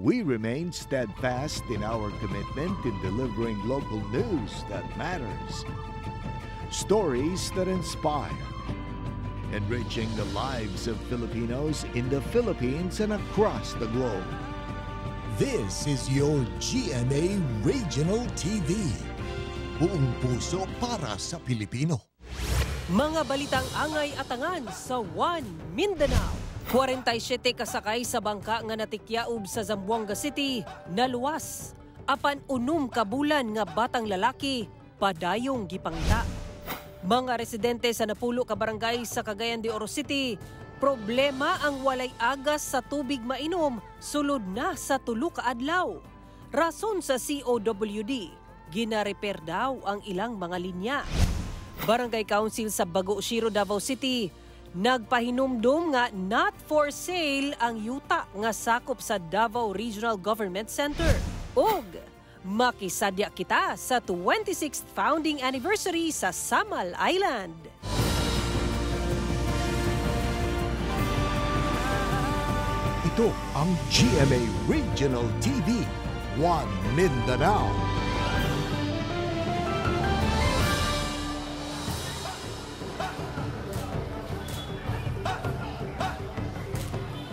we remain steadfast in our commitment in delivering local news that matters. Stories that inspire. Enriching the lives of Filipinos in the Philippines and across the globe. This is your GMA Regional TV. Buong puso para sa Pilipino. Mga balitang angay at angan sa One Mindanao. 47 kasakay sa bangka nga natikyaob sa Zamboanga City naluwas. Apan unom ka bulan nga batang lalaki padayong gipangita. Mga residente sa napulo ka barangay sa Cagayan de Oro City, problema ang walay agas sa tubig mainom sulod na sa 3 ka adlaw. Rason sa COWD, gina-repair daw ang ilang mga linya. Barangay Council sa Bago Shiro, Davao City, nagpahinumdum nga not for sale ang yuta nga sakop sa Davao Regional Government Center. Og makisadya kita sa 26th founding anniversary sa Samal Island. Ito ang GMA Regional TV, One Mindanao.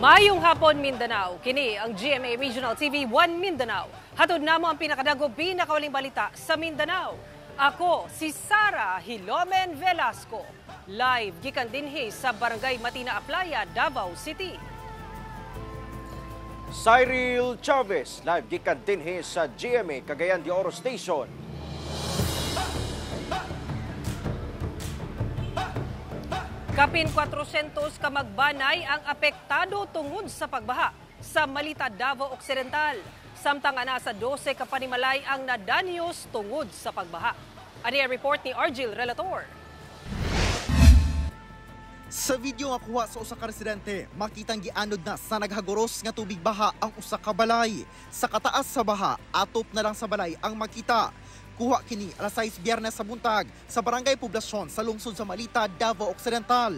Mayong hapon Mindanao, kini ang GMA Regional TV One Mindanao. Hatod namo ang pinakadago pinakawaling balita sa Mindanao. Ako si Sara Hilomen Velasco. Live gikan dinhi sa Barangay Matina Aplaya, Davao City. Cyril Chavez, live gikan dinhi sa GMA Cagayan de Oro Station. Kapin 400 ka magbanay ang apektado tungod sa pagbaha sa Malita, Davao Occidental. Samtang nasa 12 ka panimalay ang nadanyos tungod sa pagbaha. Ani ang report ni Argil Relator. Sa video nga kuha sa usa ka residente, makitang gianod na sa naghagoros nga tubig baha ang usa ka balay. Sa kataas sa baha, atop na lang sa balay ang makita. Kuha kini alas 6 Biyernes sa buntag sa Barangay Poblasyon sa lungsod sa Malita, Davao Occidental.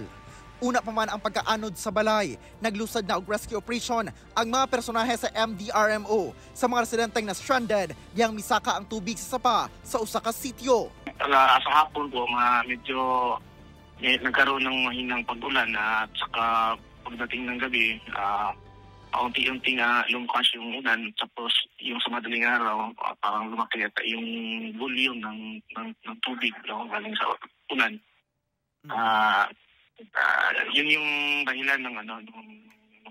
Una pa man ang pagkaanod sa balay, naglusad na og rescue operation ang mga personahe sa MDRMO sa mga residenteng na stranded yang misaka ang tubig sa sapa sa usa ka sitio. Sa hapon po, medyo nagkaroon ng mahinang pag-ulan at saka pagdating ng gabi, paunti-unti nga lumakas yung ulan, tapos yung sa madaling araw, parang lumaki at yung volume ng tubig galing sa ulan. Yun yung dahilan ng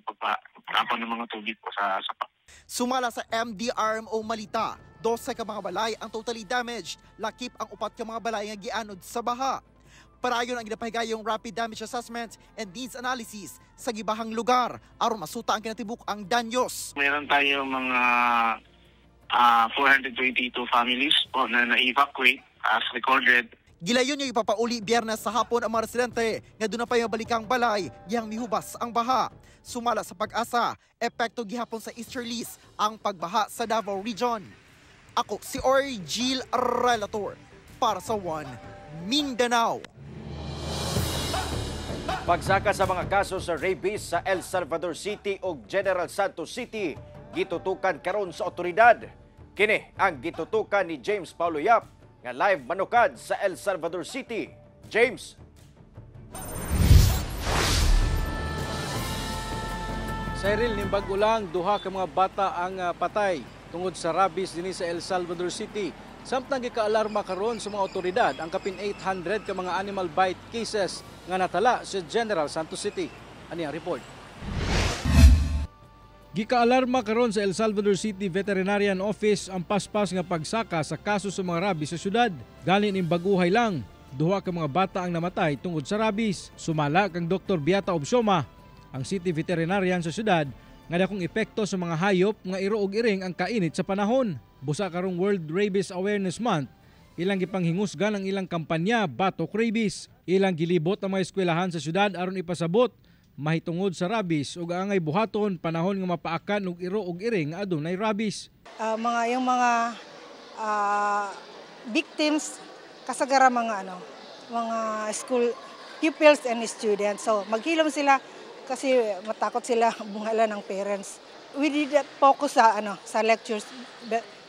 pagpaparapan ng mga tubig po sa sapa. Sumala sa MDRMO Malita, 12 ka mga balay ang totally damaged, lakip ang 4 ka mga balay nga gianod sa baha. Parayon ang ginapahigayong rapid damage assessment and needs analysis sa gibahang lugar aron masuta ang kinatibuk ang danyos. Meron tayo mga 422 families po na na-evacuate as recorded. Gilayon niya ipapauli Biyernes sa hapon ang mga residente nga doon na pa yung balikang balay yang mihubas ang baha. Sumala sa pag-asa, epekto gihapon sa easterlies ang pagbaha sa Davao Region. Ako si Argil Relator para sa One Mindanao. Pagsaka sa mga kaso sa rabies sa El Salvador City ug General Santos City, gitutukan karon sa otoridad. Kini ang gitutukan ni James Paulo Yap nga live manukad sa El Salvador City. James. Cyril, nimbag ulang duha ka mga bata ang patay tungod sa rabies dinhi sa El Salvador City. Samtang gikaalarma karon sa mga otoridad ang kapin 800 ka mga animal bite cases nga natala sa General Santos City. Ani ang report. Gikaalarma karon sa El Salvador City Veterinarian Office ang paspas nga pagsaka sa kaso sa mga rabies sa syudad. Galing ning baguhay lang, duha ka mga bata ang namatay tungod sa rabies. Sumala kang Dr. Beata Obsioma, ang city veterinarian sa syudad, nga dakong epekto sa mga hayop nga iro ug iring ang kainit sa panahon. Busa karong World Rabies Awareness Month, ilang gipanghingusgan ang ilang kampanya Batok Rabies. Ilang gilibot ang mga eskwelahan sa syudad aron ipasabot mahitungod sa rabies ug angay buhaton panahon nga mapaakan og iro ug iring nga adunay rabies. Yung mga victims kasagara mga school pupils and students. So maghilom sila kasi matakot sila bungala ng parents. we did focus sa lectures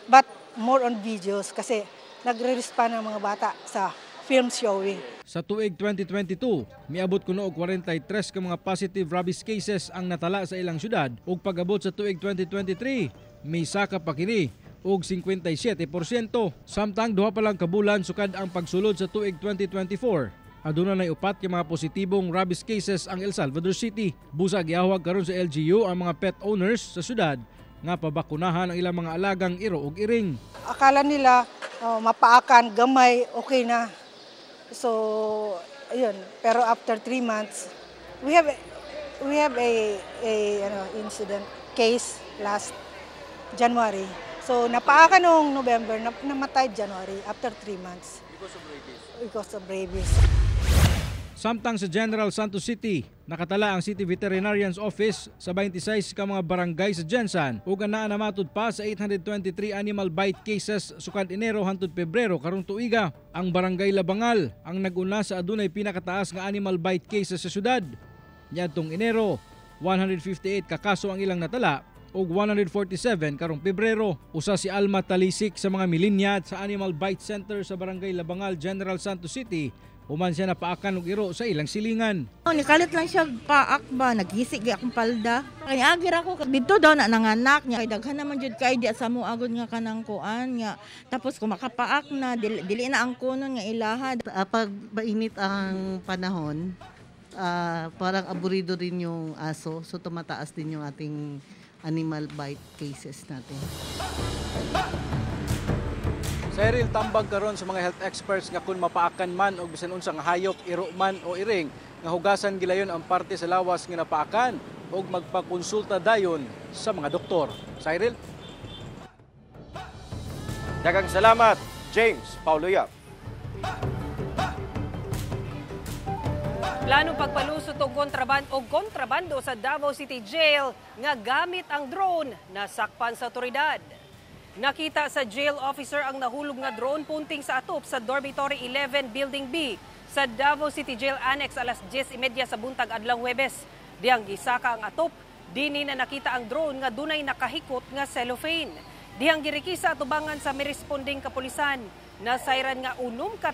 but more on videos kasi nagre-respond ang mga bata sa film showing. Sa tuig 2022, miabot kuno og 43 ka mga positive rabies cases ang natala sa ilang syudad ug pag-abot sa tuig 2023, may saka pa kini og 57%. Samtang duha pa lang kabulan sukad ang pagsulod sa tuig 2024. Aduna nay upat ka mga positibong rabies cases ang El Salvador City. Busa giahwag karon sa LGU ang mga pet owners sa syudad nga pabakunahan ang ilang mga alagang iro ug iring. Akala nila mapaakan, gamay, okay na. So, ayun. Pero after 3 months, we have a incident case last January. So, napaakan noong November, namatay January after 3 months. Because of rabies. Samtang sa General Santos City, nakatala ang City Veterinarian's Office sa 26 ka mga barangay sa Jensan ug anaa namatod pa sa 823 animal bite cases sukad Enero hangtod Pebrero karong tuiga. Ang Barangay Labangal ang nag-una sa adunay pinakataas nga animal bite cases sa syudad. Niadtong Enero, 158 ka kaso ang ilang natala ug 147 karong Pebrero. Usa si Alma Talisik sa mga milinyad sa Animal Bite Center sa Barangay Labangal, General Santos City. Human siya napaakan og iro sa ilang silingan. Nikalit lang siya paak ba, naghisig akong palda. Kaya agir ako, dito daw na nanganak niya. Kay daghan naman jud kay di sa mo agod nga kanang kuan nga. Tapos kung makapaak na, dili na ang kunon nga ilaha. Pag mainit ang panahon, parang aburido rin yung aso. So tumataas din yung ating animal bite cases natin. Cyril, tambag karon sa mga health experts nga kung mapaakan man o bisan unsang hayop, iro man o iring, nga hugasan gilayon ang parte sa lawas nga napaakan o magpakonsulta dayon sa mga doktor. Cyril? Daghang salamat, James Paulo Yap. Planong pagpalusot og kontrabando sa Davao City Jail nga gamit ang drone nasakpan sa otoridad. Nakita sa jail officer ang nahulog nga drone punting sa atop sa Dormitory 11 Building B sa Davao City Jail Annex alas 10:30 sa buntag adlong Huwebes. Dihang gisaka ang atop, dini na nakita ang drone nga dunay nakahikot nga cellophane. Dihang girikisa atubangan sa miresponding kapulisan, nasayran nga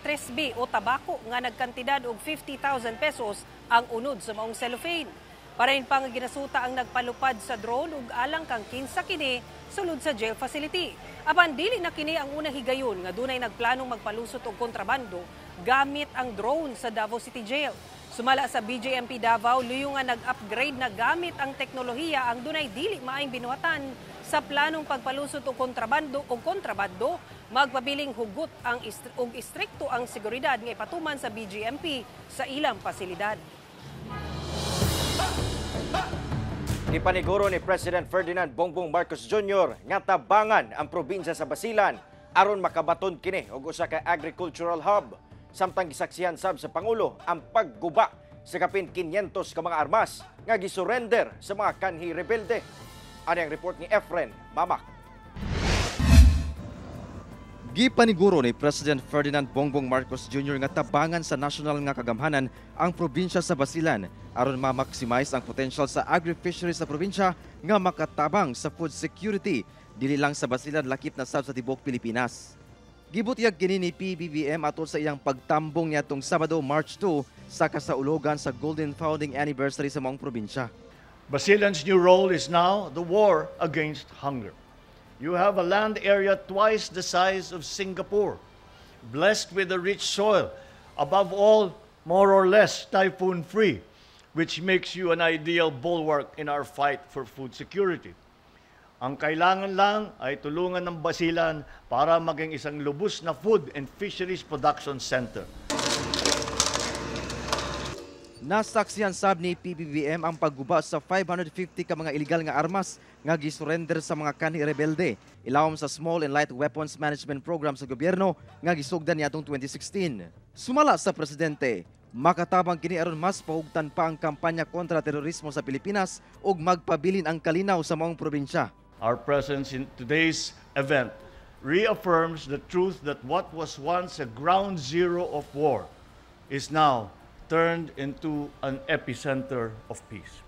3B o tabako nga nagkantidad og 50,000 pesos ang unod sa maong cellophane. Parain pa nga ginasuta ang nagpalupad sa drone ug alang kang kinsa kini sulod sa jail facility. Apan dili na kini ang unang higayon nga dunay nagplanong magpalusot og kontrabando gamit ang drone sa Davao City Jail. Sumala sa BJMP Davao, luyo nga nag-upgrade na gamit ang teknolohiya ang dunay dili maayong binuhatan sa planong pagpalusot og kontrabando, magpabiling hugot ang og istrikto ang seguridad nga ipatuman sa BJMP sa ilang pasilidad. Ipaniguro ni President Ferdinand Bongbong Marcos Jr. nga tabangan ang probinsya sa Basilan aron makabaton kini og usa ka agricultural hub. Samtang gisaksihan sab sa Pangulo ang pagguba sa kapin 500 ka mga armas nga gisurrender sa mga kanhi rebelde. Ani ang report ni Efren Mamak. Gipaniguro ni President Ferdinand Bongbong Marcos Jr. nga tabangan sa national nga kagamhanan ang probinsya sa Basilan aron ma-maximize ang potential sa agri-fisheries sa probinsya nga makatabang sa food security dili lang sa Basilan lakip na sab sa tibuok Pilipinas. Gibutyag kini ni PBBM atol sa iyang pagtambong niadtong Sabado, March 2 sa kasaulogan sa Golden Founding Anniversary sa maong probinsya. Basilan's new role is now the war against hunger. You have a land area twice the size of Singapore, blessed with a rich soil, above all, more or less typhoon-free, which makes you an ideal bulwark in our fight for food security. Ang kailangan lang ay tulungan ng Basilan para maging isang lubos na food and fisheries production center. Nasaksihan sab ni PBBM ang pagguba sa 550 ka mga illegal nga armas nga gisurrender sa mga kanhi rebelde ilawom sa Small and Light Weapons Management Program sa gobyerno nga gisugdan niadtong 2016. Sumala sa presidente, makatabang kini aron mas pahugtan pa ang kampanya kontra terorismo sa Pilipinas ug magpabilin ang kalinaw sa maong probinsya. Our presence in today's event reaffirms the truth that what was once a ground zero of war is now turned into an epicenter of peace.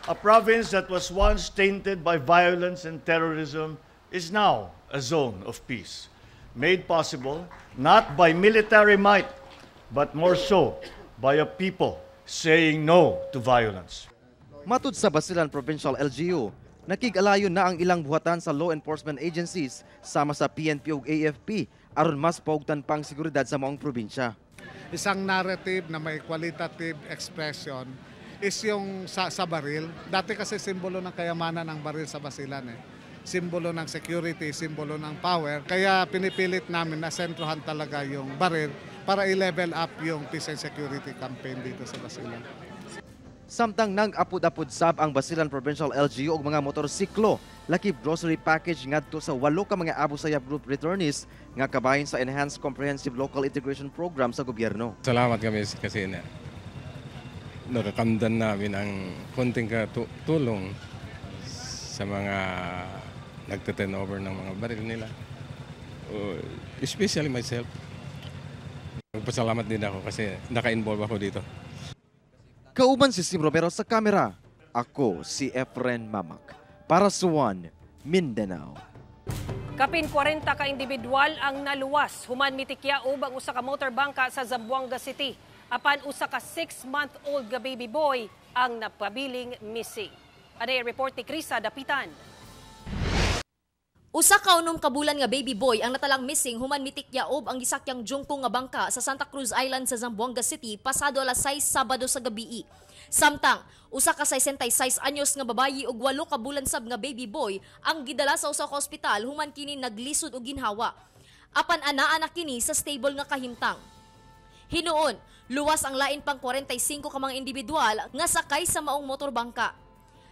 A province that was once tainted by violence and terrorism is now a zone of peace, made possible not by military might, but more so by a people saying no to violence. Matud sa Basilan Provincial LGU, nakig-alayo na ang ilang buhatan sa law enforcement agencies sama sa PNP ug AFP aron mas paugtan pang seguridad sa maong probinsya. Isang narrative na may qualitative expression is yung sa baril. Dati kasi simbolo ng kayamanan ng baril sa Basilan eh. Simbolo ng security, simbolo ng power. Kaya pinipilit namin na sentrohan talaga yung baril para i-level up yung peace and security campaign dito sa Basilan. Samtang nag-apod-apod sab ang Basilan Provincial LGU og mga motorsiklo, lakip grocery package ngadto sa 8 ka mga Abu Sayyaf Group returnees nga kabahin sa Enhanced Comprehensive Local Integration Program sa gobyerno. Salamat kami kasi nakakamdan namin ang konting tulong sa mga nagte-turnover ng mga baril nila. Especially myself. Nagpasalamat din ako kasi naka-involve ako dito. Kauban si Sim Romero sa kamera. Ako si Efren Mamak para sa One Mindanao. Kapin 40 ka individual ang naluwas human mitikyaob ang usa ka motorbangka sa Zamboanga City. Apan usa ka 6-month-old nga baby boy ang napabiling missing. Anay report ni Krisa Dapitan. Usa ka 6 ka bulan nga baby boy ang natalang missing human mitikyaob ang gisakyang jungkong nga bangka sa Santa Cruz Island sa Zamboanga City pasado alas 6 Sabado sa gabi. Samtang usa ka 66 anyos nga babayi ug 8 ka bulan sab nga baby boy ang gidala sa usa ka ospital human kini naglisod og ginhawa. Apan anaa na kini sa stable nga kahimtang. Hinuon, luwas ang lain pang 45 ka mga individual nga sakay sa maong motorbangka.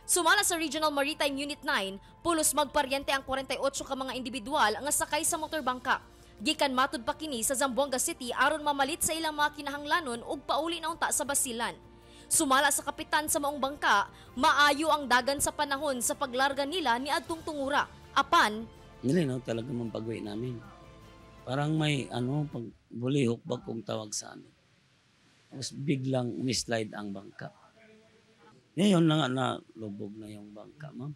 Sumala sa Regional Maritime Unit 9, pulos magparyente ang 48 ka mga individual nga sakay sa motorbangka. Gikan matud pa kini sa Zamboanga City aron mamalit sa ilang mga kinahanglanon ug pauli na unta sa Basilan. Sumala sa kapitan sa maong bangka, maayo ang dagan sa panahon sa paglarga nila ni adtong tungura. Apan, nilinaw talaga mong pag-uwi namin. Parang may pagbulihok ba kung tawag sa amin. Tapos biglang mislide ang bangka. Ngayon na nga nalubog na yung bangka, ma'am.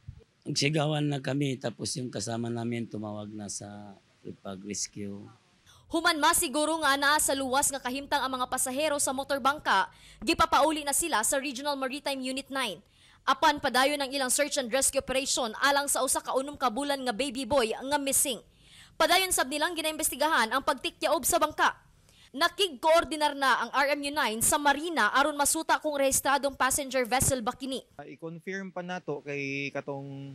Nagsigawan na kami tapos yung kasama namin tumawag na sa pag-rescue. Human masiguro nga naa sa luwas nga kahimtang ang mga pasahero sa motorbangka, gipapauli na sila sa Regional Maritime Unit 9. Apan padayon ang ilang search and rescue operation alang sa usa ka 6 ka bulan nga baby boy nga missing. Padayon sab nilang ginaimbestigahan ang pagtikyaob sa bangka. Nakig-koordinar na ang RMU9 sa Marina aron masuta kung rehistradong passenger vessel ba kini. I-confirm pa nato kay katong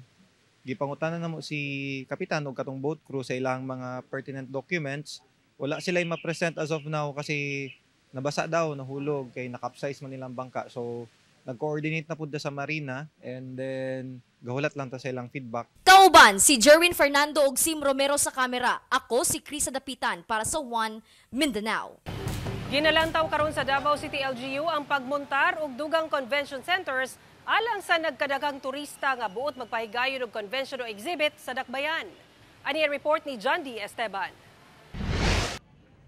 gipangutanan namo si kapitan o katong boat crew sa ilang mga pertinent documents. Wala sila ma-present as of now kasi nabasa daw, nahulog, kay nakapsize man nilang bangka. So, nag-coordinate na po sa Marina and then gahulat lang ta sa ilang feedback. Kauban, si Jerwin Fernando ug Sim Romero sa kamera. Ako si Krisa Dapitan para sa One Mindanao. Ginalantaw karon sa Davao City LGU ang pagmontar og dugang convention centers alang sa nagkadagang turista nga buot magpahigayon og convention o exhibit sa Dakbayan. Ani report ni John D. Esteban.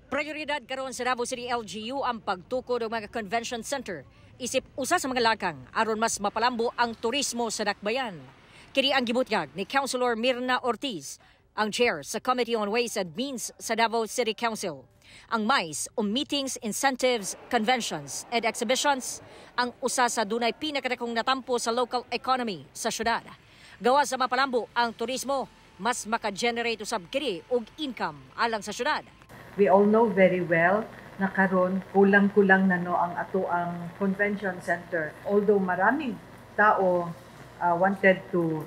Prioridad karon sa Davao City LGU ang pagtukod og mga convention center. Isip usa sa mga lakang aron mas mapalambo ang turismo sa Dakbayan. Kini ang gibutyag ni Councilor Mirna Ortiz, ang chair sa Committee on Ways and Means sa Davao City Council. Ang MICE o Meetings, Incentives, Conventions and Exhibitions ang usa sa dunay pinakadakong natampo sa local economy sa syudad. Gawa sa mapalambo ang turismo, mas maka-generate usab kini og income alang sa syudad. We all know very well na karon kulang-kulang na ang ato ang convention center. Although maraming tao wanted to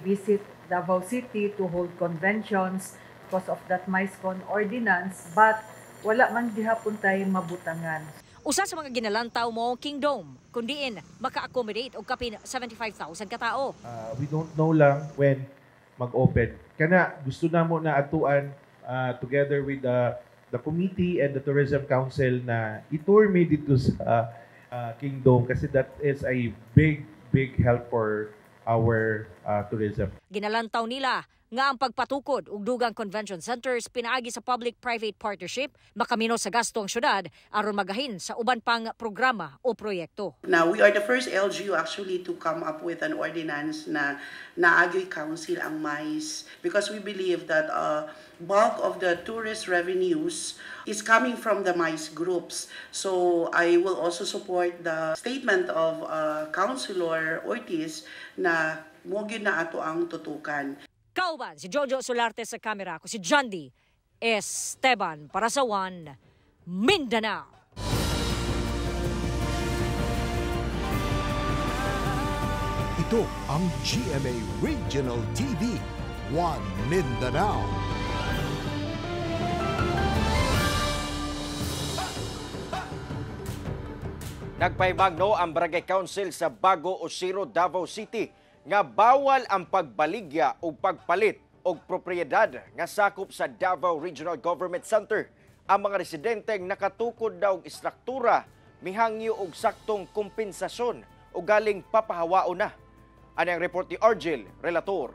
visit Davao City to hold conventions because of that MICECON ordinance, but wala man gihapon tay mabutangan. Usa sa mga ginalantaw mo Kingdom, kundiin maka-accommodate og kapin 75,000 ka tao. We don't know lang when mag-open. Kana gusto na mo na atuan together with the committee and the Tourism Council na itour me dito sa Kingdom kasi that is a big help for our tourism. Ginalantaw nila nga ang pagpatukod ug dugang convention centers pinaagi sa public-private partnership makamino sa gasto ang syudad aron magahin sa uban pang programa o proyekto. Now, we are the first LGU actually to come up with an ordinance na naagyo'y council ang MICE because we believe that bulk of the tourist revenues is coming from the MICE groups. So I will also support the statement of Councilor Ortiz na mogid na ato ang tutukan. Kauban, si Jojo Solarte sa kamera, ako si John D. Esteban para sa One Mindanao. Ito ang GMA Regional TV, One Mindanao. Nagpahibagno ang Barangay Council sa Bago Osiro, Davao City nga bawal ang pagbaligya o pagpalit o propriedad nga sakop sa Davao Regional Government Center. Ang mga residente nakatukod daw og istruktura, mihangyo og saktong kompensasyon o galing papahawao na. Ano ang report ni Argel, relator.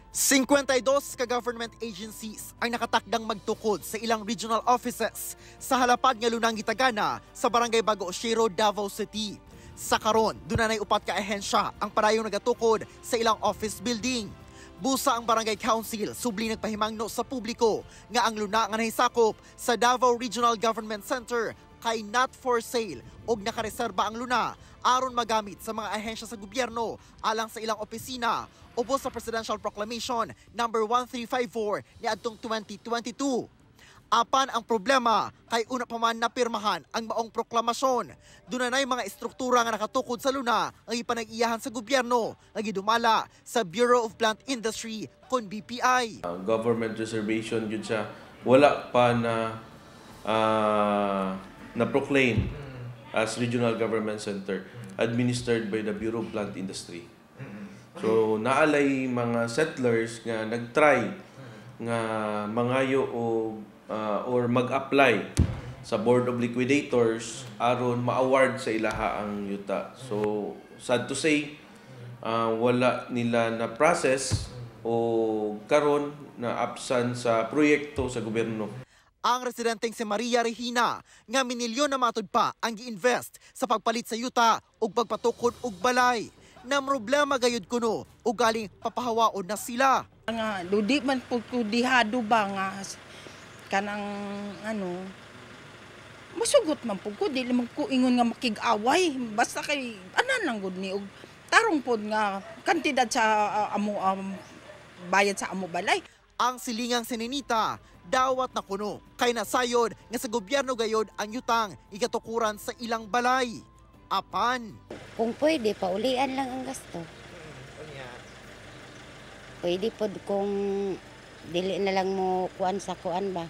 52 ka-government agencies ang nakatakdang magtukod sa ilang regional offices sa halapad nga lunang gitagana sa Barangay Bago Osiro, Davao City. Sa karon, dunay upat ka ahensya ang parayong nagatukod sa ilang office building. Busa ang Barangay Council, subli nagpahimangno sa publiko nga ang luna nga nahisakop sa Davao Regional Government Center kay not for sale og nakareserba ang luna aron magamit sa mga ahensya sa gobyerno alang sa ilang opisina ubos sa Presidential Proclamation number 1354 niadtong 2022. Apan ang problema kay una pa man napirmahan ang maong proklamasyon. Dunay mga istruktura nga nakatukod sa luna ang ipanag-iyahan sa gobyerno nga gidumala sa Bureau of Plant Industry kon BPI. Government reservation yun siya wala pa na proclaim as Regional Government Center administered by the Bureau of Plant Industry. So naalay mga settlers nga nagtry nga mangayo or mag-apply sa Board of Liquidators aron ma-award sa ilaha ang yuta. So sad to say, wala nila na process o karon na absent sa proyekto sa gobyerno. Ang residenteng si Maria Regina nga minilyon na matud pa ang gi-invest sa pagpalit sa yuta ug pagpatukod og balay. Na problema gayud kuno ug galing papahawaon na sila. Nga dudi man pud ko dihado ba nga kanang masugot man pud ko dili man ko ingon nga makig-away basta kay anan lang gud ni og tarong pod nga kantidad sa amo bayad sa amo balay. Ang silingang sininita dawat na kuno kay nasayod nga sa gobyerno gayod ang yutang igatukuran sa ilang balay. Apan kung pwede paulian lang ang gasto. Pwede pod kung dili na lang mo kuan sa kuan ba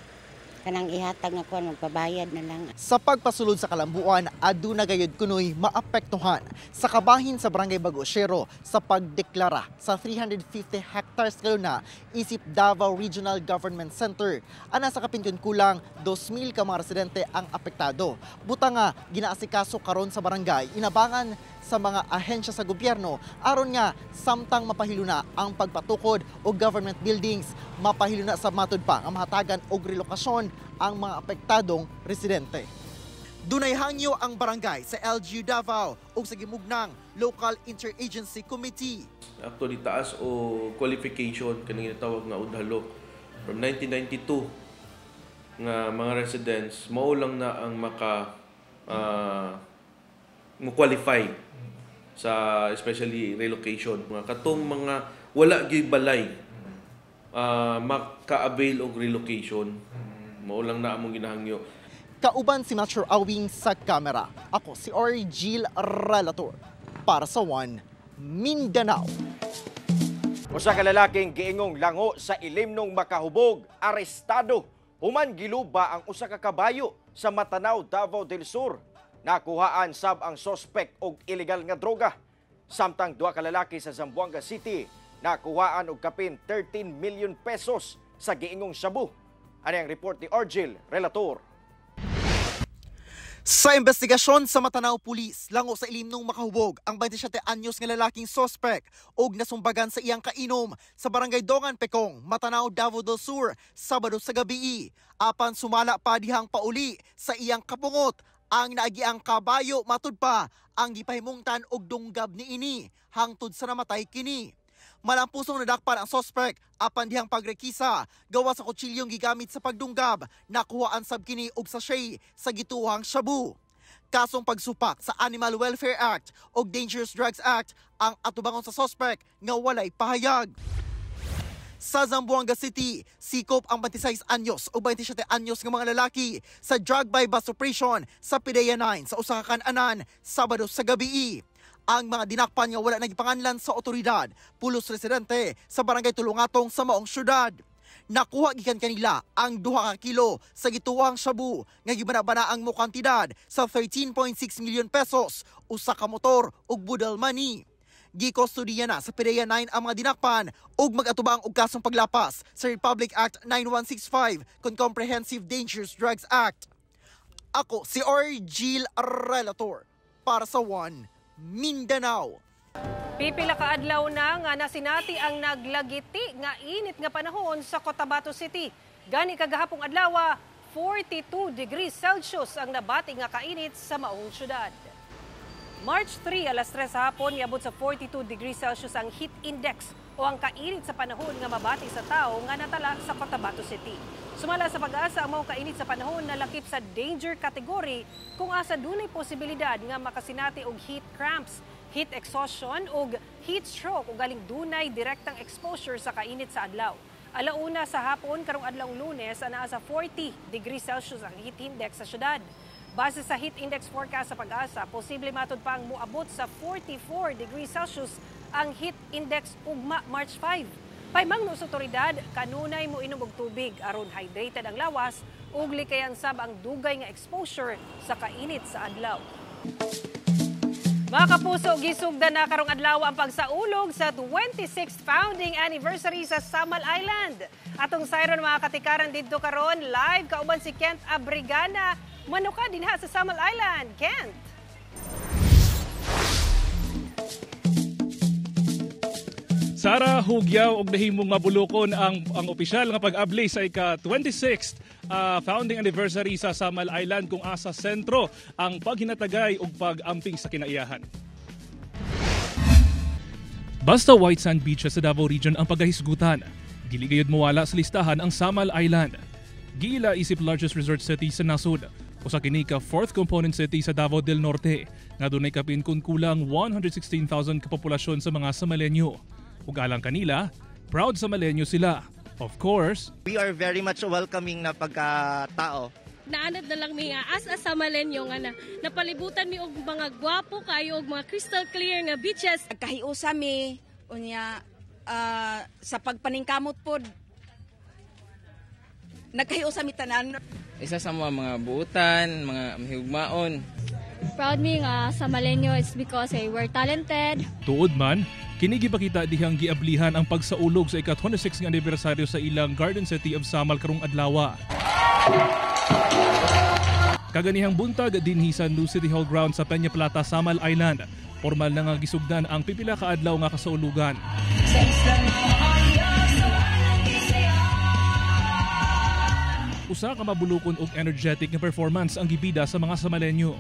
kanang ihatag nga kuan magpabayad na lang. Sa pagpasulod sa kalambuan, aduna gayud kunoy maapektuhan sa kabahin sa Barangay Bago Osiro sa pagdeklara sa 350 hectares kaluna isip Davao Regional Government Center. Ana sa kapinton kulang 2,000 ka mga residente ang apektado. Buta nga ginaasikaso karon sa barangay inabangan sa mga ahensya sa gobyerno aron nga samtang mapahiluna ang pagpatukod o government buildings, mapahiluna sa matud pa ang mahatagan og relokasyon ang mga apektadong residente. Dunay hangyo ang barangay sa LGU Davao ug sa gimugnang Local Interagency Committee. Actually taas o qualification kanang gitawag nga udhalok from 1992 nga mga residents mao lang na ang mo-qualify sa especially relocation. Mga katong mga wala gyud balay maka-avail og relocation. Mao lang na among ginahangyo. Kauban si Metro Awing sa kamera. Ako si Argel, relator para sa One Mindanao. Usa ka lalaking giingong lango sa ilimnong makahubog, arestado. Human giluba ang usa ka kabayo sa Matanao, Davao del Sur. Nakuhaan sab ang sospek og illegal nga droga. Samtang duha ka lalaki sa Zamboanga City nakuhaan og kapin 13 million pesos sa giingong shabu. Ano ang report ni Argel, relator. Sa investigasyon sa Matanao Police, lango sa ilim nung makahubog ang 27 anyos nga lalaking sospek og nasumbagan sa iyang kainom sa barangay Dongan Pekong, Matanao, Davao del Sur, Sabado sa gabi. Apan sumala pa dihang pauli sa iyang kapungot ang naagiang kabayo matud pa ang gipahimungtan og dunggab niini hangtod sa namatay kini. Malampusong nadakpan ang sospek apan dihang pagrekisa gawa sa kutsilyong gigamit sa pagdunggab nakuhaan sab kini og sachet sa gituhang shabu. Kasong pagsupak sa Animal Welfare Act o Dangerous Drugs Act ang atubangon sa sospek nga walay pahayag. Sa Zamboanga City, sikop ang 26 anyos o 27 anyos ng mga lalaki sa drug buy bust operation sa PDEA 9 sa usa ka kan-anan Sabado sa gabi. Ang mga dinakpan nga wala nagipanganlan sa otoridad, pulos residente sa barangay Tulungatong sa maong syudad. Nakuha gikan kanila ang 2 kilo sa gituwang shabu nga gibanabana ang mo kantidad sa 13.6 million pesos, usa ka motor ug budal money. Gikustodiya na sa PDEA 9 ang mga dinakpan ug mag-atubang og kasong paglapas sa Republic Act 9165 kon Comprehensive Dangerous Drugs Act. Ako si Orgil Relator para sa One Mindanao. Pipila ka adlaw na nga nasinati ang naglagiti nga init nga panahon sa Cotabato City. Gani kagahapong adlaw, 42 degrees Celsius ang nabati nga kainit sa maong syudad. March 3, alas 3 sa hapon, iabot sa 42 degrees Celsius ang heat index o ang kainit sa panahon nga mabati sa tao nga natala sa Cotabato City. Sumala sa pag-asa ang mga kainit sa panahon na lakip sa danger category kung asa dunay posibilidad nga makasinati og heat cramps, heat exhaustion ug heat stroke o galing dunay direktang exposure sa kainit sa adlaw. Alauna sa hapon karong adlawng Lunes anaa sa 40 degrees Celsius ang heat index sa syudad. Base sa heat index forecast sa pag-asa, posible matud pang muabot sa 44 degrees Celsius ang heat index ugma March 5. Paymang sa otoridad, kanunay mo inom og tubig aron hydrated ang lawas ug likayan sab ang dugay nga exposure sa kainit sa adlaw. Mga kapuso, gisugdan na karong adlaw ang pagsaulog sa 26th founding anniversary sa Samal Island. Atong sayron mga katikaran didto karon, live kauban si Kent Abrigana. Mano ka dinha sa Samal Island, Kent? Sara, hugyaw og nahimong nga bulokon ang opisyal nga pag-abli sa ika-26th founding anniversary sa Samal Island kung asa sentro ang paghinatagay ug pag-amping sa kinaiyahan. Basta white sand beaches sa Davao Region ang pagahisgutan. Dili gayud mawala sa listahan ang Samal Island. Giila isip largest resort city sa nasud. Usa kini ka fourth component city sa Davao del Norte nga dunay kapin kun kulang 116,000 ka populasyon sa mga Samalenyo. Ug alang kanila, proud Samalenyo sila. Of course, we are very much welcoming na pagkatao. Naanad na lang mi nga as a Samalenyo nga napalibutan mi og mga gwapo kayo og mga crystal clear nga beaches. Kahiusa mi unya sa pagpaningkamot pod. Nagkahiusa mi tanan. Isa sa mga buutan, mga higugmaon. Proud me nga Samalenyo is because we're talented. Tuod man, kini gipakita dihang giablihan ang pagsaulog sa ika-26 nga anibersaryo sa ilang Garden City of Samal karong adlaw. Kaganihang buntag dinhi sa New City Hall ground sa Peña Plata, Samal Island. Formal na nga gisugdan ang pipila ka adlaw nga kasaulugan. Usa ka mabulukon og energetic nga performance ang gibida sa mga Samalenyo.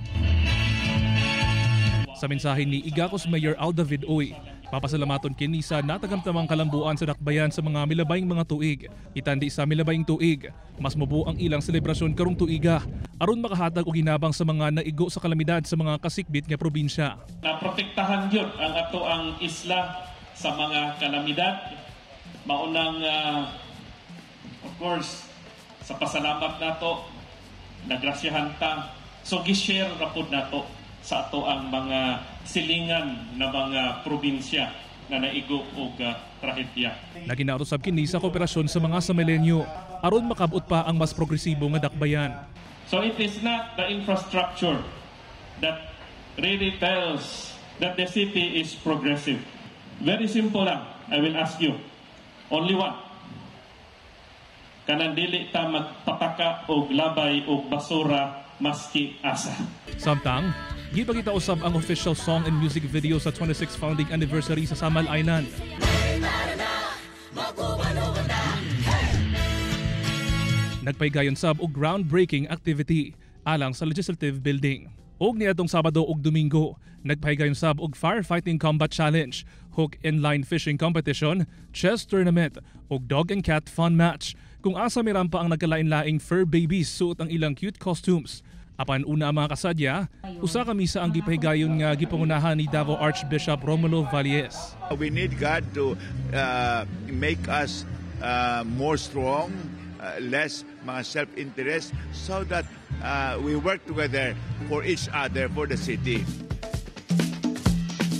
Sa mensahe ni Igacos Mayor Aldavid Oy, papasalamaton kini sa natagamtamang kalambuan sa dakbayan sa mga milabayng mga tuig. Itandi sa milabayng tuig, mas mubo ang ilang selebrasyon karong tuiga aron makahatag og ginabang sa mga naigo sa kalamidad sa mga kasikbit nga probinsya. Naprotektahan gyud ang ato ang isla sa mga kalamidad. Maunang of course sa pasalamat nato nagrasyahan ta. So gi-share ra pud nato sa ato ang mga silingan na mga probinsya na naigo og trahedya. Naginausab kini sa kooperasyon sa mga Samalenyo aron makabot pa ang mas progresibo nga dakbayan. So it is not the infrastructure that really tells that the city is progressive. Very simple lang. I will ask you. Only one. Kanang dili ta magpataka og labay og basura maski asa. Samtang, gipakita usab ang official song and music video sa 26th founding anniversary sa Samal Island. Nagpaygayon sab og groundbreaking activity alang sa Legislative Building. Og niadtong Sabado ug Domingo, nagpaygayon sab og firefighting combat challenge, hook inline fishing competition, chess tournament ug dog and cat fun match. Kung asa mirampa ang nagkalain-laing fur babies suot ang ilang cute costumes. Apan una ang mga kasadya, usa ka misa ang gipaygayon nga gipangunahan ni Davao Archbishop Romulo Valles. We need God to make us more strong, less mga self-interest, so that we work together for each other, for the city.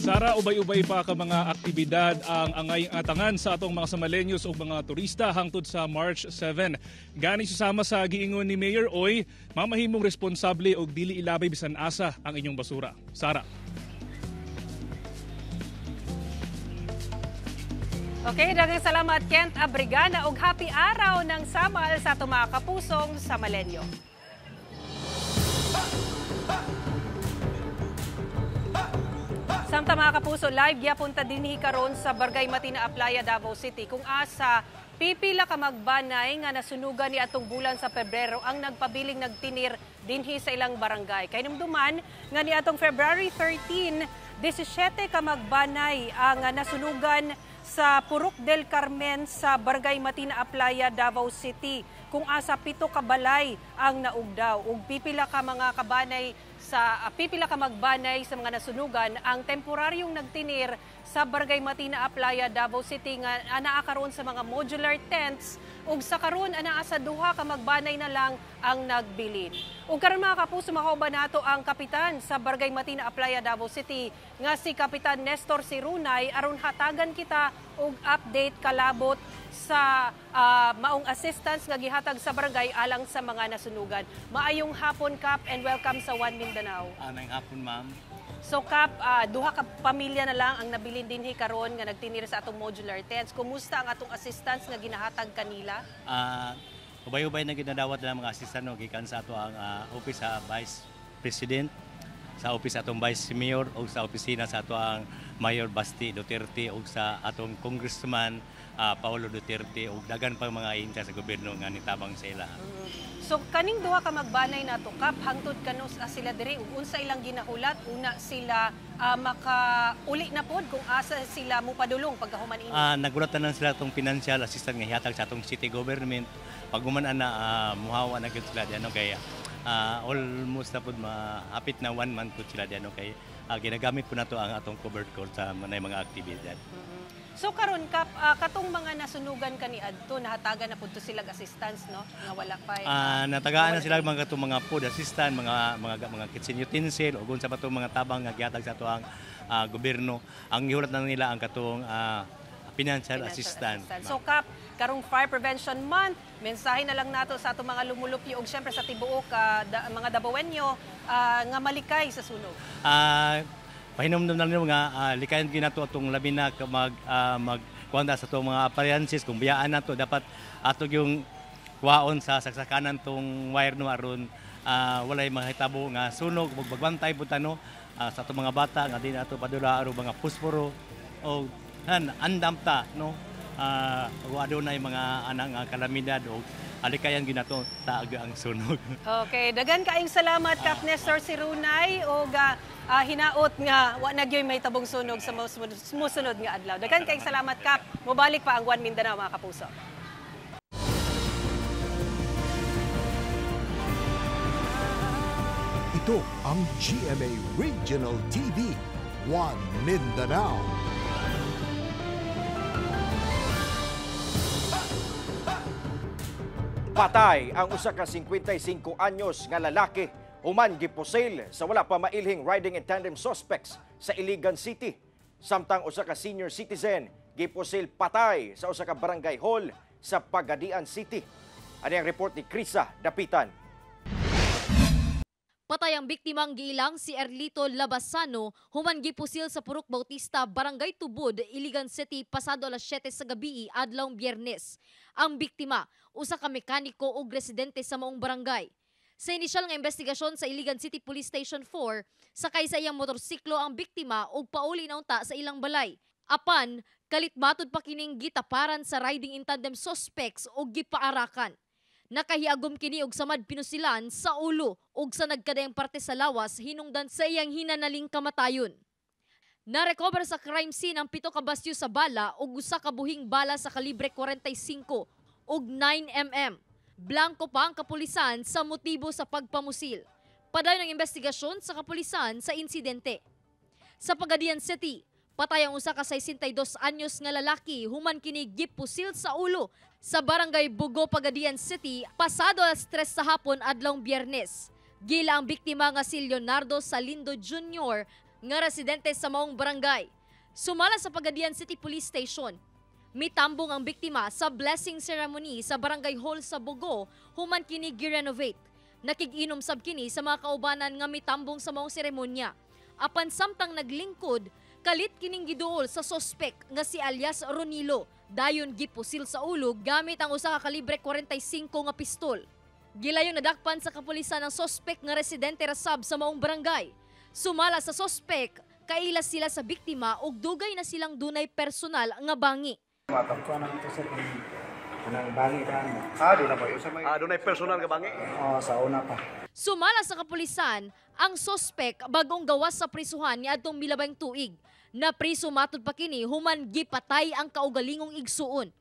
Sara, ubay-ubay pa ka mga aktibidad ang angay atangan sa atong mga Samaleños o mga turista hangtod sa March 7. Gani susama sa giingon ni Mayor Oy, mamahimong responsable og dili ilabay bisan asa ang inyong basura. Sara. Okay, daghang salamat Kent Abrigana og happy araw ng Samal sa atong mga kapusong Samaleño. Samtang mga kapuso, live giapunta dinhi karon sa Barangay Matina Aplaya, Davao City kung asa pipila ka magbanay nga nasunugan ni atong bulan sa Pebrero ang nagpabiling nagtinir dinhi sa ilang barangay. Kay numduman nga ni atong February 13, 17 ka magbanay ang nasunugan sa Purok del Carmen sa Barangay Matina Aplaya, Davao City. Kung asa 7 ka balay ang naugdaw ug pipila ka magbanay sa mga nasunugan ang temporaryong nagtinir sa Barangay Matina Aplaya, Davao City nga anaa karon sa mga modular tents ug sa karon anaa sa 2 ka magbanay na lang ang nagbilin. Ug karon mga kapuso, makauban nato ang kapitan sa Barangay Matina Aplaya, Davao City nga si Kapitan Nestor Sirunay aron hatagan kita og update kalabot sa maong assistance nga gihatag sa barangay alang sa mga nasunugan. Maayong hapon, Kap, and welcome sa One Mindanao. Maayong hapon, ma'am. So, Kap, 2 ka pamilya na lang ang nabilin dinhi karon nga nagtinir sa atong modular tents. Kumusta ang atong assistance nga ginahatag kanila? Ubay-ubay na ginadawat na mga assistant gikan sa ato ang office sa Vice President, sa office atong Vice Mayor o sa opisina sa ato ang Mayor Basti Duterte o sa atong Congressman Paulo Duterte o dagan pang mga ahensya sa gobyerno nga nitabang sa ila. So kaning 2 ka magbanay nato, Kap, hangtod kanos sila diri ug unsa ilang ginahulat una sila makauli na pod kung asa sila mopadulong pagkahuman ini? Nagulatan na sila tong financial assistance nga hihatag sa atong city government. Pag human ana muhawa na gyud sila diano kay almost na pod hapit na 1 month pod sila diano kay ginagamit po nato ang atong covered court sa mga aktibidad. So karon, Kap, katong mga nasunugan kani adto nahatagan na pud to sila assistance, no? Nga wala pa. Natagaan na sila mga food assistance, mga kitchen utensil ug unsa pa mga tabang nga gihatag sa ato ang gobyerno. Ang gihulat na nila ang katong financial assistance. So Kap, karong Fire Prevention Month, mensahe na lang nato sa atong mga lumulupyo ug syempre sa tibuok mga Dabawenyo nga malikay sa sunog. Pahinomdom na nila nga likayan ginato atong labi na magkuhanda sa itong mga appliances. Kung biyaan na to, dapat atog yung kuhaon sa saksakanan tong wire no aron walay mahitabo nga sunog. Magbantay po tano sa itong mga bata nga din ato padula aron mga pusporo o andam ta no. Wado na yung mga anang kalamidad o alikayan ginato taag ang sunog. Okay, dagan kaayong salamat Kap Nestor Sirunay o hinaot nga wa nagyoy may tabong sunog sa musunod nga adlaw. Dagan kaayong salamat, Kap. Mobalik pa ang One Mindanao, mga kapuso. Ito ang GMA Regional TV, One Mindanao. Patay ang usa ka 55 anyos nga lalaki human gipusil sa wala pa mailhing riding in tandem suspects sa Iligan City. Samtang usa ka senior citizen gipusil patay sa usa ka barangay hall sa Pagadian City. Ani ang report ni Krisa Dapitan. Patay ang biktimang giilang si Erlito Labasano human gipusil sa Purok Bautista, Barangay Tubod, Iligan City pasado alas 7 sa gabi adlawng Biyernes. Ang biktima, usa ka mekaniko ug residente sa maong barangay. Sa inisyal nga investigasyon sa Iligan City Police Station 4, sakay sa iyang motorsiklo ang biktima ug pauli na unta sa ilang balay. Apan, kalit matod pa kining gitaparan sa riding in tandem suspects ug gipaarakan. Nakahiagom kini og samad pinusilan sa ulo ug sa nagkadayang parte sa lawas hinungdan sa iyang hinanaling kamatayon. Narecover sa crime scene ang 7 ka basyo sa bala ug 1 ka buhing bala sa kalibre 45 ug 9mm. Blanco pa ang kapulisan sa motibo sa pagpamusil. Padayon ang investigasyon sa kapulisan sa insidente. Sa Pagadian City, patay ang usa ka 62 anyos nga lalaki human kini gipusil sa ulo sa barangay Bugo, Pagadian City pasado alas 3 sa hapon adlawng Biyernes. Gila ang biktima nga si Leonardo Salindo Jr. nga residente sa maong barangay. Sumala sa Pagadian City Police Station, mitambong ang biktima sa blessing ceremony sa barangay hall sa Bugo human kini gi-renovate. Nakig-inom sab kini sa mga kaubanan nga mitambong sa maong seremonya. Apan samtang naglingkod, kalit kining giduol sa sospek nga si alias Ronilo. Dayon gipusil sa ulo gamit ang usa ka kalibre 45 nga pistol. Gilayong nadakpan sa kapulisan ang sospek nga residente rasab sa maong barangay. Sumala sa sospek, kaila sila sa biktima ug dugay na silang dunay personal nga bangi. Matangkuan ang ito sa kanang bangi kan. Dunay personal nga bangi? Sa una pa. Sumala sa kapulisan, ang sospek bagong gawas sa prisuhan niadtong milabang tuig. Na priso matud pa kini human gipatay ang kaugalingong igsuon.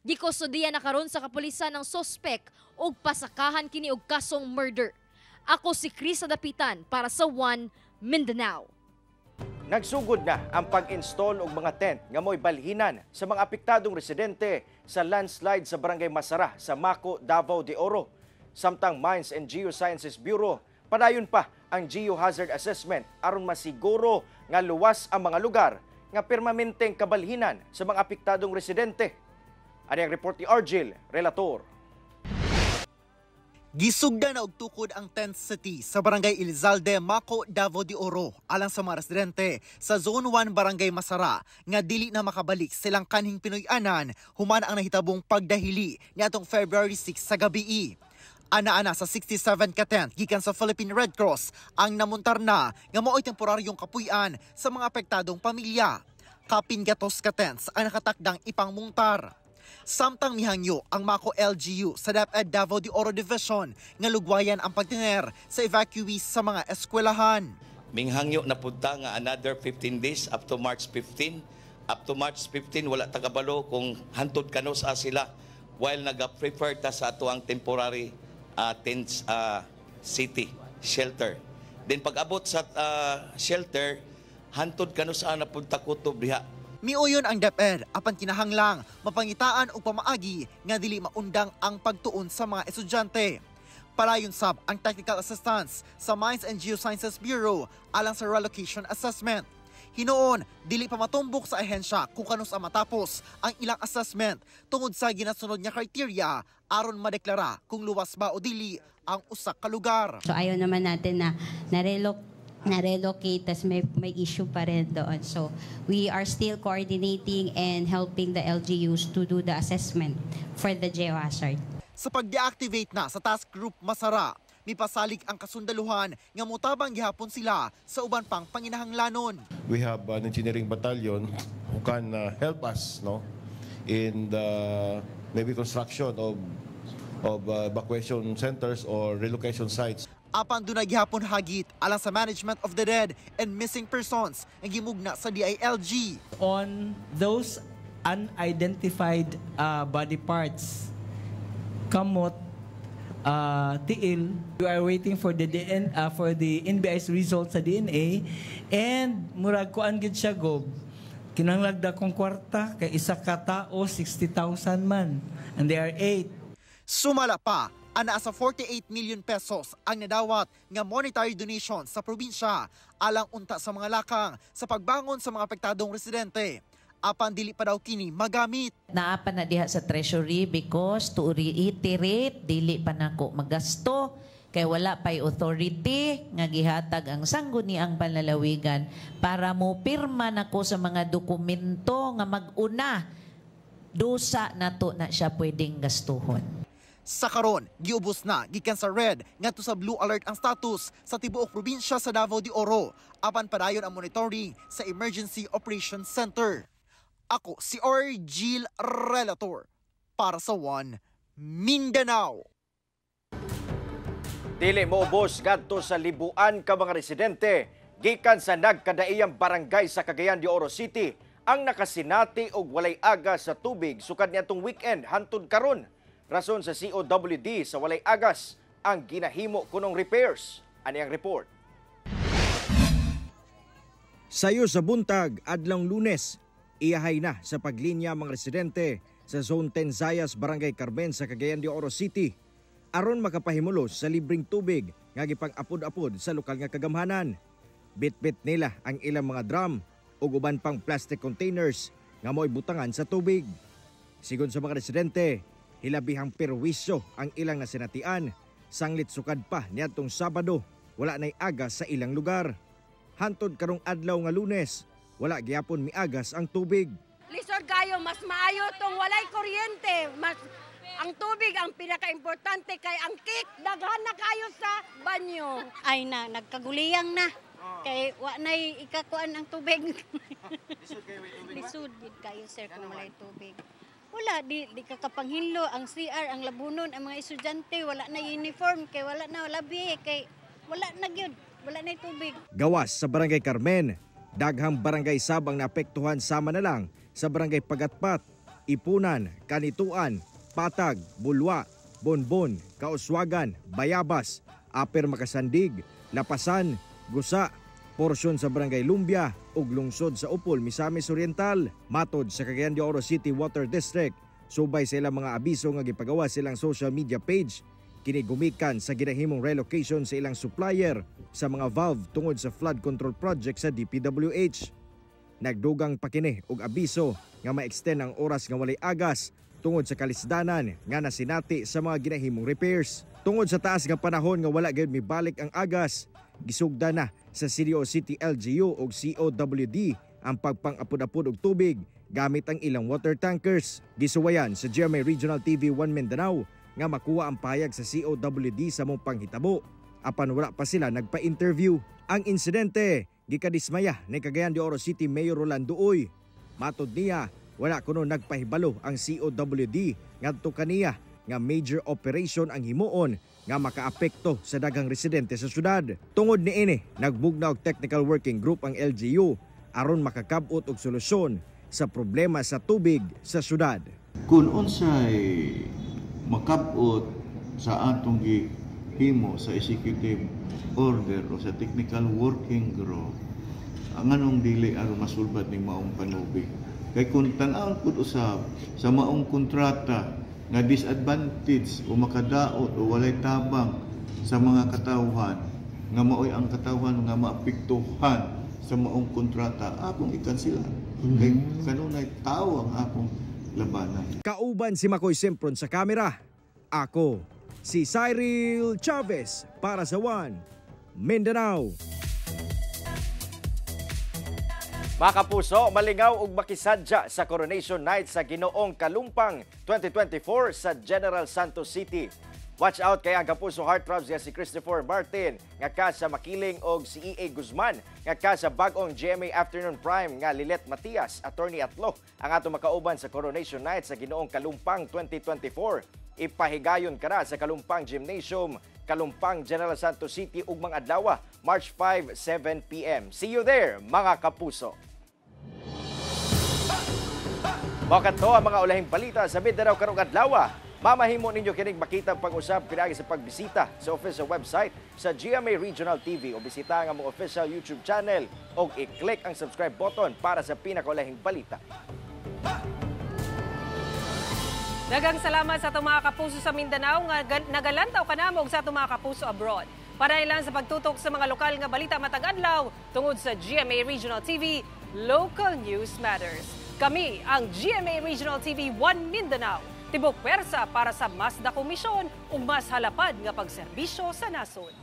Gikustodiya na karon sa kapulisan ng sospek ug pasakahan kini og kasong murder. Ako si Chris Dapitan para sa One Mindanao. Nagsugod na ang pag-install og mga tent nga mo'y balhinan sa mga apektadong residente sa landslide sa Barangay Masara sa Maco, Davao de Oro. Samtang Mines and Geosciences Bureau, padayon pa ang geohazard assessment aron masiguro nga luwas ang mga lugar nga permanenteng kabalhinan sa mga apektadong residente. Ani ang report ni Argel, relator. Gisugda na og tukod ang tent city sa Barangay Elizalde, Maco, Davao de Oro alang sa mga residente sa Zone 1 Barangay Masara nga dili na makabalik silang kanhing Pinoy-anan human ang nahitabong pagdahili niadtong February 6 sa gabii. Ana-ana sa 67 ka tent gikan sa Philippine Red Cross ang namuntar na nga mao'y temporaryong kapuy-an sa mga apektadong pamilya. Kapin gatos ka tents ang nakatakdang ipangmuntar. Samtang mihangyo ang Maco LGU sa DepEd Davao de Oro Division nga lugwayan ang pagtiner sa evacuees sa mga eskwelahan. Minghangyo na punta nga another 15 days up to March 15. Up to March 15 wala tagabalo kung hantod kanos sila while naga-prepare ta sa ato ang temporary tents city shelter. Then pag-abot sa shelter, hantod kanos na punta kutob diha. Miuyon ang DepEd apan kinahanglang mapangitaan o pamaagi nga dili maundang ang pagtuon sa mga estudyante. Palayon sab ang technical assistance sa Mines and Geosciences Bureau alang sa relocation assessment. Hinoon, dili pa matumbok sa ahensya kung kanus ang matapos ang ilang assessment tungod sa ginasunod nga kriteria aron madeklara kung luwas ba o dili ang usa ka lugar. So ayaw naman natin na na-relocate, tas may issue pa rin doon. So we are still coordinating and helping the LGUs to do the assessment for the geohazard. Sa pag-deactivate na sa Task Group Masara, mipasalig ang kasundaluhan nga mutabang gihapon sila sa uban pang panginahanglanon. We have an engineering battalion who can help us in the maybe construction of evacuation centers or relocation sites. Apan dunay gihapon hagit alang sa management of the dead and missing persons ang gimugna sa DILG. On those unidentified body parts, kamot, tiil, we are waiting for the NBI's result sa DNA, and murag kuan gid siya gob. Kinahanglan kong kwarta kay isa ka tao 60,000 man, and there are 8. Sumala pa, ana sa 48 million pesos ang nadawat nga monetary donation sa probinsya alang unta sa mga lakang sa pagbangon sa mga apektadong residente. Apan dili pa daw kini magamit. Naapa na diha sa treasury because to reiterate, dili pa nako magasto kay wala pay authority nga gihatag ang sangguniang panlalawigan para mo pirma nako sa mga dokumento nga mag-una dusa nato na siya pwedeng gastuhon. Sa karon, giubos na gikan sa red ngadto sa blue alert ang status sa tibuok probinsya sa Davao de Oro apan padayon ang monitoring sa Emergency Operations Center. Ako si Orgil Relator para sa One Mindanao. Dili moubos ngadto sa libuan ka mga residente gikan sa nagkadaiyang barangay sa Cagayan de Oro City ang nakasinati og walay agas sa tubig sukad niadtong weekend hantod karon. Rason sa COWD sa walay agas ang ginahimo kunong repairs. Ani ang report. Sayo sa buntag adlong Lunes, iyahay na sa paglinya mga residente sa Zone 10 Zayas, Barangay Carmen sa Cagayan de Oro City aron makapahimulos sa libreng tubig nga gipang-apod-apod sa lokal nga kagamhanan. Bit-bit nila ang ilang mga drum ug uban pang plastic containers nga mo'y butangan sa tubig. Sigon sa mga residente, hilabihang perwisyo ang ilang nasinatian, sanglit sukad pa niadtong Sabado, wala nay agas sa ilang lugar. Hantod karong adlaw nga Lunes, wala gyapon miagas ang tubig. Lisod kayo, mas maayo tong walay kuryente. Ang tubig ang pinaka-importante kay ang cake, daghan na kayo sa banyo. Ay na, nagkaguliyang na. Kay wa nay ikakuan ang tubig. Lisod kayo sir kung walay tubig. Wala, di kakapanghinlo, ang CR, ang labunon, ang mga estudyante, wala na uniform, kay wala na labi, kay wala na gyud, wala na tubig. Gawas sa Barangay Carmen, daghang barangay sabang naapektuhan sama na lang sa Barangay Pagatpat, Ipunan, Kanituan, Patag, Bulwa, Bonbon, Kauswagan, Bayabas, Aper Makasandig, Lapasan, Gusa, porsyon sa Barangay Lumbia ug lungsod sa Upol, Misamis Oriental. Matod sa Cagayan de Oro City Water District, subay sa ilang mga abiso nga gipagawa silang social media page, kini gumikan sa ginahimong relocation sa ilang supplier sa mga valve tungod sa flood control project sa DPWH. Nagdugang pa kini og abiso nga ma-extend ang oras nga walay agas tungod sa kalisdanan nga nasinati sa mga ginahimong repairs. Tungod sa taas nga panahon nga wala gyud mibalik ang agas, gisugda na sa CDO City LGU o COWD ang pagpang-apod-apod og tubig gamit ang ilang water tankers. Gisuwayan sa GMA Regional TV 1 Mindanao nga makuha ang payag sa COWD sa mong panghitabo apan wala pa sila nagpa-interview. Ang insidente gikadismaya ni Cagayan de Oro City Mayor Rolando Uy. Matod niya, wala kuno nagpahibalo ang COWD ngadto kaniya nga major operation ang himuon nga makaapekto sa daghang residente sa syudad. Tungod niini, nagbugna og technical working group ang LGU aron makakab-ot og solusyon sa problema sa tubig sa syudad. Kung unsay makab-ot sa atong gihimo sa executive order o sa technical working group, ang anong dili aron masulbad ning maong panubig. Kay kung tan-awon pud usab sa maong kontrata nga disadvantage o makadaot o walay tabang sa mga katawhan nga maoy ang katawhan nga maapektuhan sa maong kontrata, akong ikansilan. Kay kanunay tao ang akong labanan. Kauban si Makoy Sempron sa kamera. Ako si Cyril Chavez para sa One Mindanao. Mga kapuso, malingaw ug makisadya sa Coronation Night sa Ginoong Kalumpang 2024 sa General Santos City. Watch out kay ang kapuso heartthrobs nga si Christopher Martin nga ka sa Makiling og si E.A. Guzman nga ka sa bag-ong GMA Afternoon Prime nga Lilet Matias, Attorney Atlo ang ato makauban sa Coronation Night sa Ginoong Kalumpang 2024. Ipahigayon kara sa Kalumpang Gymnasium, Kalumpang, General Santos City ug mga adlaw, March 5, 7 p.m. See you there, mga kapuso! Makat to ang mga ulahing balita sa Mindanao karong adlaw. Mamahimo ninyo kining makita pag-usab pinagi sa pagbisita sa official website sa GMA Regional TV o bisita ang among official YouTube channel o i-click ang subscribe button para sa pinakaulahing balita. Daghang salamat sa itong mga kapuso sa Mindanao nga nagalantaw kanamog sa itong mga kapuso abroad. Para ilan sa pagtutok sa mga lokal nga balita matag adlaw tungod sa GMA Regional TV, Local News Matters. Kami ang GMA Regional TV 1 Mindanao. Tibok pwersa para sa mas dakong misyon ug mas halapad nga pagserbisyo sa nasod.